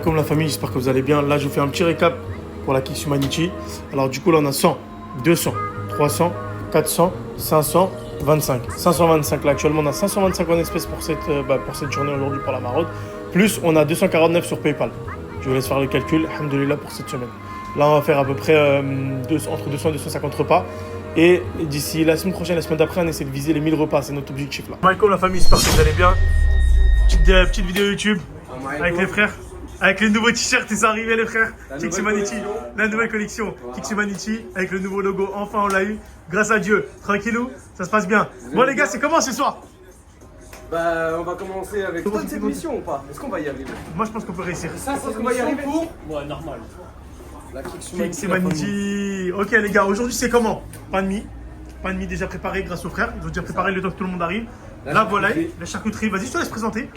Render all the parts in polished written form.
Comme la famille, j'espère que vous allez bien. Là, je vous fais un petit récap pour la Kicks Humanity. Alors, du coup, là, on a 100, 200, 300, 400, 500, 25. 525 là, actuellement, on a 525 en espèces pour cette journée aujourd'hui pour la maraude. Plus, on a 249 sur PayPal. Je vous laisse faire le calcul. Alhamdoulilah pour cette semaine. Là, on va faire à peu près entre 200 et 250 repas. Et d'ici la semaine prochaine, la semaine d'après, on essaie de viser les 1000 repas. C'est notre objectif là. Michael, la famille, j'espère que vous allez bien. Petite vidéo YouTube avec les frères. Avec les nouveaux t-shirts, ils sont arrivés les frères. Kicks Humanity, la nouvelle collection. Kicks Humanity avec le nouveau logo. Enfin, on l'a eu. Grâce à Dieu. Tranquillou, ça se passe bien. Bon les gars, c'est comment ce soir? Bah, on va commencer avec toute cette mission ou pas? Est-ce qu'on va y arriver? Moi, je pense qu'on peut réussir. Ça, c'est ce qu'on va y arriver pour? Ouais, normal. La Kicks Humanity. Ok les gars, aujourd'hui c'est comment? Pain de mie. Pain de mie déjà préparé grâce aux frères. Ils ont déjà préparé le temps que tout le monde arrive. La volaille, la charcuterie. Vas-y, je te laisse présenter.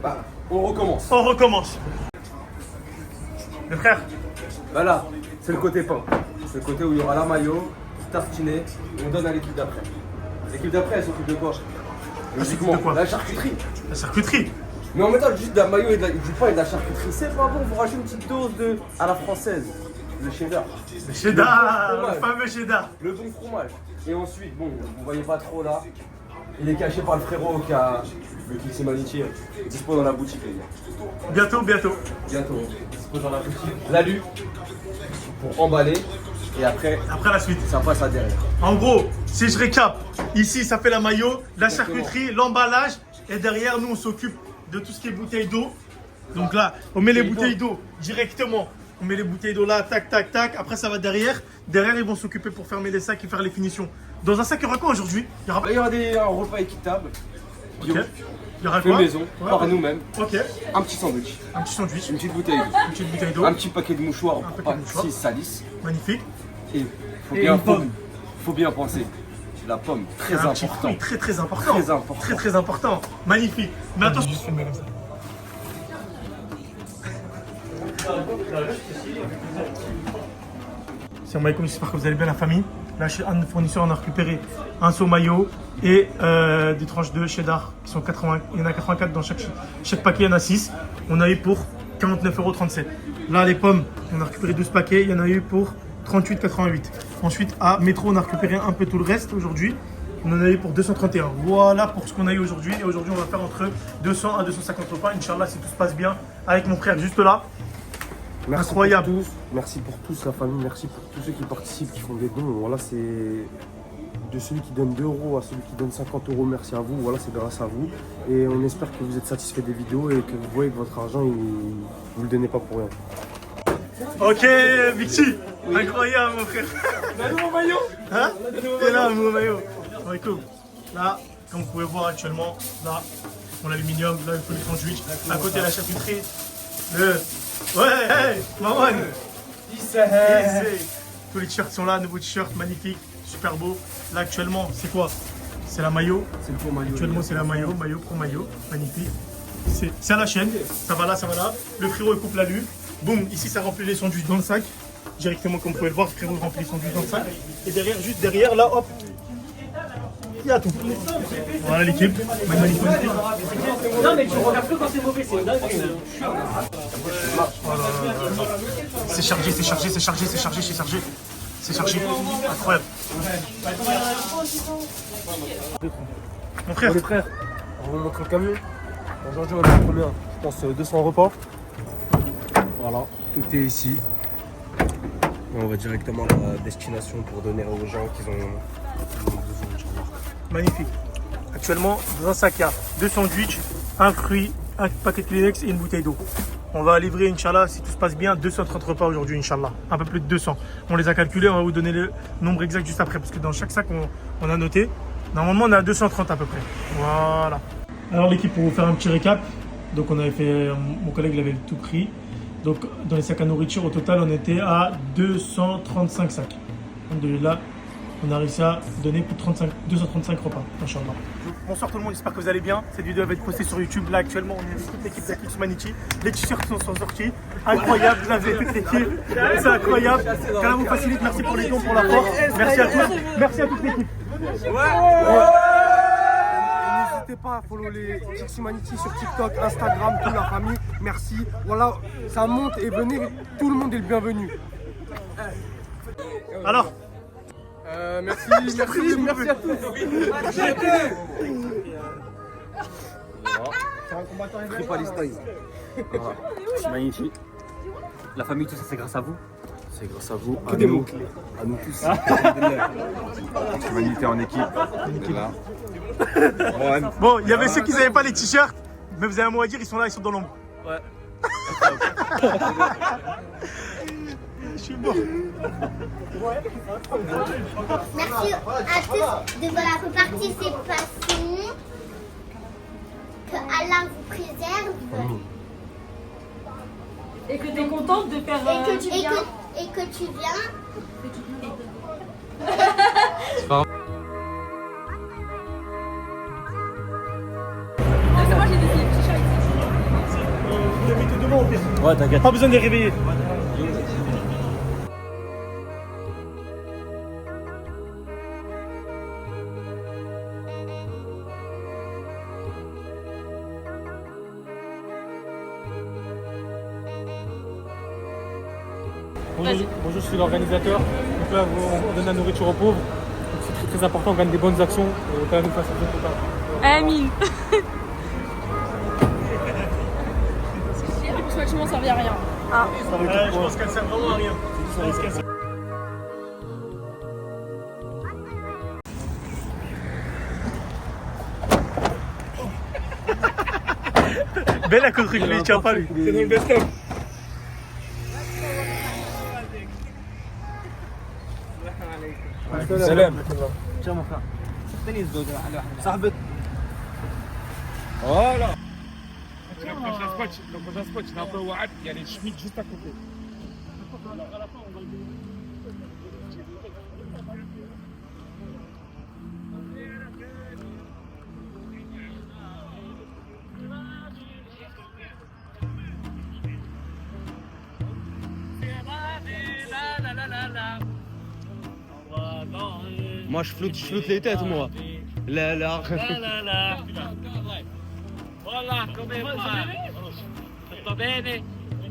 Bah, on recommence. On recommence. Le frère. Bah là, c'est le côté pain. C'est le côté où il y aura la maillot, tartiné, on donne à l'équipe d'après. L'équipe d'après, elle s'occupe de quoi? Logiquement, de quoi? la charcuterie. La charcuterie. Mais en mettant juste de la maillot et du pain et de la charcuterie, c'est pas bon, vous rajoutez une petite dose de à la française, le cheddar. Le cheddar, le fameux cheddar. Le bon fromage. Et ensuite, bon, vous voyez pas trop là, il est caché par le frérot qui a le Kicks Humanity dispo dans la boutique, les gars. Bientôt. Bientôt, dispo dans la boutique. L'alu pour emballer. Et après la suite. Ça passe à derrière. En gros, si je récap, ici ça fait la maillot, la charcuterie, l'emballage. Et derrière, nous on s'occupe de tout ce qui est bouteilles d'eau. Donc là, on met les bouteilles d'eau directement. On met les bouteilles d'eau là, tac, tac, tac. Après, ça va derrière. Derrière, ils vont s'occuper pour fermer les sacs et faire les finitions. Dans un sac, il y aura quoi aujourd'hui? Il y aura un repas équitable. Bio. Okay. Il y aura fait quoi? maison, par nous-mêmes. Ok. Un petit sandwich. Un petit sandwich. Une petite bouteille d'eau. Une petite bouteille d'eau. Un petit paquet de mouchoirs pour pas qu'ils salissent. Magnifique. Et faut bien penser. La pomme, très important. Oui, très important. Très important. Très important. Magnifique. Mais attention, juste filmer comme ça. C'est Michael, j'espère que vous allez bien la famille. Là, chez un fournisseur, on a récupéré un seau maillot et des tranches de cheddar qui sont 80. Il y en a 84 dans chaque paquet, il y en a 6. On a eu pour 49,37 €. Là, les pommes, on a récupéré 12 paquets, il y en a eu pour 38,88 €. Ensuite, à Métro, on a récupéré un peu tout le reste aujourd'hui. On en a eu pour 231. Voilà pour ce qu'on a eu aujourd'hui. Et aujourd'hui, on va faire entre 200 à 250 repas. Inch'Allah, si tout se passe bien, avec mon frère juste là. Merci incroyable. Pour tous. Merci pour tous, la famille. Merci pour tous ceux qui participent, qui font des dons. Voilà, c'est de celui qui donne 2 € à celui qui donne 50 €. Merci à vous. Voilà, c'est grâce à vous. Et on espère que vous êtes satisfait des vidéos et que vous voyez que votre argent, vous le donnez pas pour rien. Ok, Vichy. Oui. Incroyable, mon frère. Le nouveau maillot. Hein? C'est là, le nouveau maillot. Ouais, cool. Là, comme vous pouvez voir actuellement, là, on l'aluminium, là, il faut le sandwich. À côté, la charcuterie. Ouais, hey, maman. Tous les t-shirts sont là, nouveaux t-shirts, magnifiques, super beaux. Là, actuellement, c'est quoi? C'est la maillot. C'est le faux maillot. Actuellement, c'est la maillot, pro maillot, magnifique. C'est à la chaîne, ça va là, ça va là. Le frérot, il coupe la lune. Boum, ici, ça remplit les sandwichs dans le sac. Directement, comme vous pouvez le voir, le frérot remplit les sandwichs dans le sac. Et derrière, juste derrière, là, hop, il y a tout. Voilà l'équipe. Magnifique. Non, mais tu regardes que quand c'est mauvais, c'est dingue. C'est chargé. C'est chargé. Incroyable. Mon frère. Bon, les frères, on va vous montrer le camion. Aujourd'hui, on a fait combien? Je pense 200 repas. Voilà, tout est ici. Et on va directement à la destination pour donner aux gens qui ont besoin. Magnifique. Actuellement, dans un sac, il y a 2 sandwichs, un fruit, un paquet de Kleenex et une bouteille d'eau. On va livrer, Inch'Allah, si tout se passe bien, 230 repas aujourd'hui, Inch'Allah. Un peu plus de 200. On les a calculés, on va vous donner le nombre exact juste après, parce que dans chaque sac, on a noté. Normalement, on est à 230 à peu près. Voilà. Alors l'équipe, pour vous faire un petit récap, donc on avait fait, mon collègue l'avait tout pris. Donc dans les sacs à nourriture, au total, on était à 235 sacs. Alhamdoulilah. On a réussi à donner plus de 235 repas, Inch'Allah. Bonsoir tout le monde, j'espère que vous allez bien. Cette vidéo va être postée sur YouTube. Là actuellement, on est avec toute l'équipe de Kicks Humanity. Les t-shirts sont sortis. Incroyable, vous avez toute l'équipe. C'est incroyable. Qu'Allah vous facilite, merci pour les dons, pour la force. Merci à tous. Merci à toute l'équipe. n'hésitez pas à follow les Tix Humanity sur TikTok, Instagram, toute la famille. Merci. Voilà, ça monte et venez, tout le monde est le bienvenu. Alors, Merci à tous. Free Palestine. Voilà. C'est magnifique. La famille, tout ça, c'est grâce à vous. C'est grâce à vous, à nous tous. Humanité en équipe. Là. bon, il y avait ceux qui n'avaient pas les t-shirts, mais vous avez un mot à dire, ils sont là, ils sont dans l'ombre. Ouais. Je suis mort. Merci à tous de votre participation. Que Allah vous préserve. Et que tu es contente de faire. Et que tu viens. C'est moi, j'ai des petits chats ici. Vous les mettez devant au pire. Ouais, t'inquiète. Pas besoin de les réveiller. Bonjour, je suis l'organisateur. Donc là, on donne la nourriture aux pauvres. Donc c'est très, très important, on gagne des bonnes actions. Et quand même, nous fasse un total. Amine. Franchement, ça ne à rien. Ah. Je pense qu'elle sert vraiment à rien. Je pense qu'elle sert... Belle a compris que lui, il tient pas lui. C'est dans le best-of. Salam. Tiens, mon frère. Voilà. Le prochain spot, il y a un peu Ouad, il y a les Schmitt juste à côté. Moi, je floute les têtes, moi. Là. Voilà, come va? Tutto bene?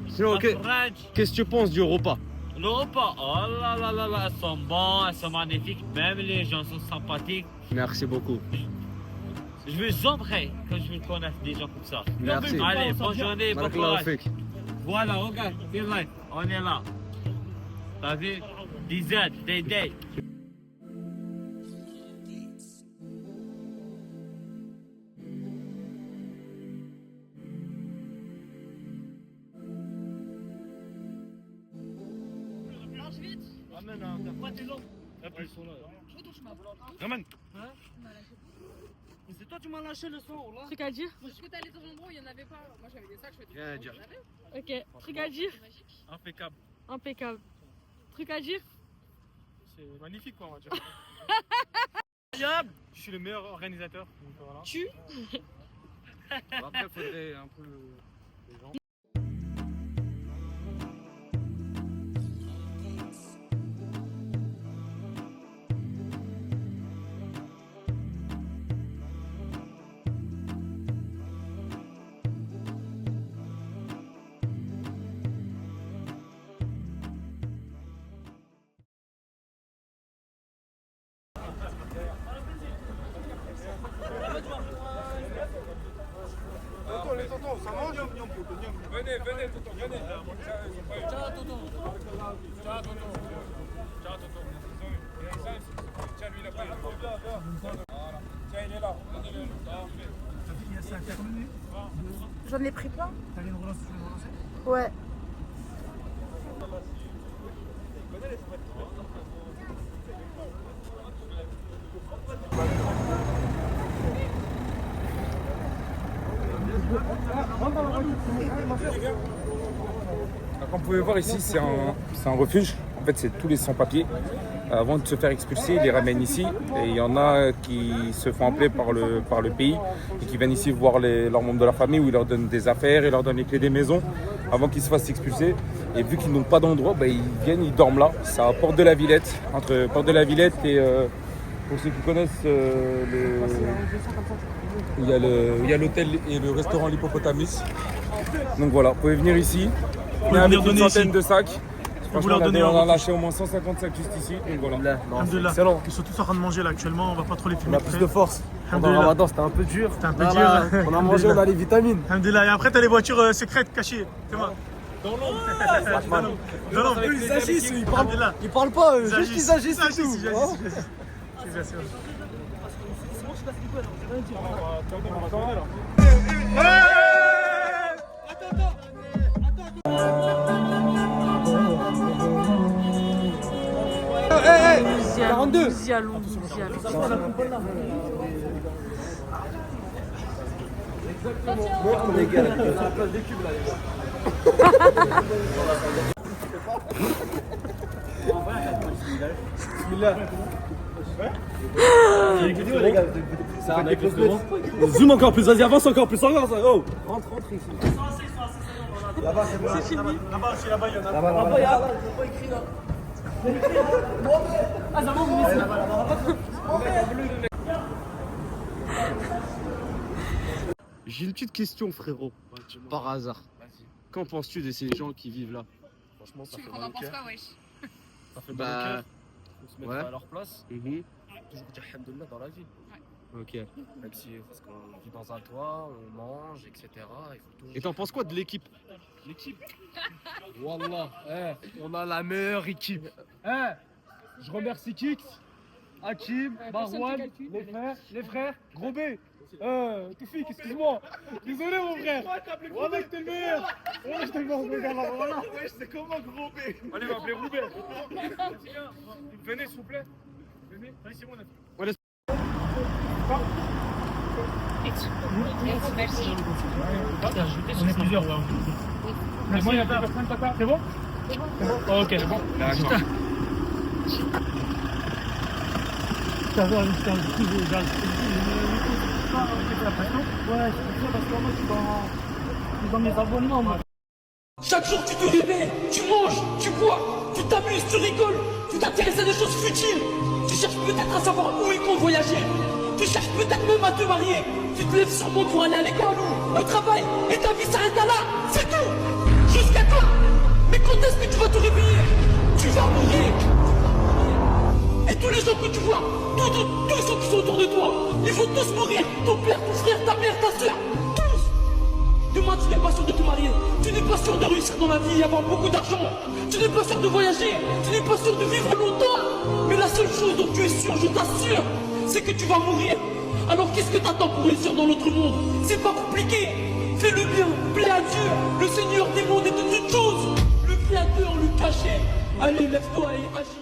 Sinon, qu'est-ce que tu penses du repas? Le repas, oh là là là là, elles sont bons, elles sont magnifiques, même les gens sont sympathiques. Merci beaucoup. Je vous en prie que je vous connaisse des gens comme ça. Merci. Allez, bonne journée, bon Barakallahu courage. fik. Voilà, regarde, c'est live, on est là. T'as vu? DZ, Day. C'est toi, tu m'as lâché le son, là. Truc à dire? Parce que t'allais dans l'endroit où il n'y en avait pas. Moi j'avais des sacs, je fais des Rien à dire. Ok. Truc à dire? Impeccable. Impeccable. Truc à dire? C'est magnifique, quoi, on va dire. Je suis le meilleur organisateur. Donc, voilà. Tu? Après, il faudrait un peu les gens. Les tontons, ça mange? Venez, tonton, venez. Ciao, tonton. Ciao, tonton. Tiens, lui, il a pas eu. Voilà. Tiens, il est là. C'est terminé. J'en ai pris plein. T'as une relance, tu veux relancer? Ouais. Comme vous pouvez voir ici, c'est un refuge. En fait, c'est tous les sans-papiers. Avant de se faire expulser, ils les ramènent ici. Et il y en a qui se font appeler par le pays et qui viennent ici voir leurs membres de la famille où ils leur donnent des affaires, ils leur donnent les clés des maisons avant qu'ils se fassent expulser. Et vu qu'ils n'ont pas d'endroit, ils viennent, ils dorment là. C'est à Porte de la Villette, entre Porte de la Villette et pour ceux qui connaissent où il y a l'hôtel et le restaurant L'Hippopotamus. Donc voilà, vous pouvez venir ici. On est avec une centaine de sacs. Franchement, on a lâché au moins 150 sacs juste ici. Donc voilà. Excellent. Ils sont tous en train de manger là actuellement, on va pas trop les filmer. On a plus de force. Pendant le ramadan, c'était un peu dur. C'était un peu dur. On a mangé, on a les vitamines. Alhamdoulilah. Et après, t'as les voitures secrètes cachées. C'est moi. Dans l'ombre. Dans l'ombre. Ils agissent, ils parlent pas, juste ils agissent. Ils agissent. Je suis bien sûr. Nous y allons, nous y allons. Zoom encore plus, vas-y, avance encore plus, encore ça. Oh. Rentre ici. Là-bas, c'est fini. Là-bas, c'est là-bas, il y en a. Là-bas, il y a pas écrit là. J'ai une petite question, frérot. Par hasard. Qu'en penses-tu de ces gens qui vivent là? Franchement, ça fait mal au cœur. Pas, wesh. Ça fait mal au cœur. Faut se mettre à leur place. Mhm. Toujours dire alhamdoulilah dans la vie. Ok. Même si, parce qu'on vit dans un toit, on mange, etc. Il faut toujours... Et t'en penses quoi de l'équipe? L'équipe. Wallah, on a la meilleure équipe. Je remercie Kix, Hakim, Marwan, les frères, Gros B. Toufik, excuse-moi. Désolé mon frère. Wallah, t'es le meilleur. Wallah, je te le meilleur. Voilà. Ouais, c'est comment Gros B? Allez, va appeler Roubaix. Venez, s'il vous plaît. Venez. Allez, c'est bon, on a fait. Merci. On est plusieurs, ouais. Mais moi, il y a personne, papa. C'est bon? C'est bon. Ok, c'est bon. D'accord. Chaque jour tu te réveilles, tu manges, tu bois, tu t'amuses, tu rigoles, tu t'intéresses à des choses futiles. Tu cherches peut-être à savoir où ils comptent voyager. Tu cherches peut-être même à te marier. Tu te lèves sûrement pour aller à l'école, au travail, et ta vie s'arrête à là. C'est tout. Jusqu'à toi. Mais quand est-ce que tu vas te réveiller? Tu vas mourir. Et tous les gens que tu vois, tous ceux qui sont autour de toi, ils vont tous mourir. Ton père, ton frère, ta mère, ta soeur, tous. Demain, tu n'es pas sûr de te marier. Tu n'es pas sûr de réussir dans la vie et avoir beaucoup d'argent. Tu n'es pas sûr de voyager. Tu n'es pas sûr de vivre longtemps. Mais la seule chose dont tu es sûr, je t'assure, c'est que tu vas mourir. Alors qu'est-ce que t'attends pour réussir dans l'autre monde? C'est pas compliqué. Fais le bien, plaît à Dieu, le Seigneur des mondes et de toutes choses. Le Créateur, le caché. Allez, lève-toi et agis.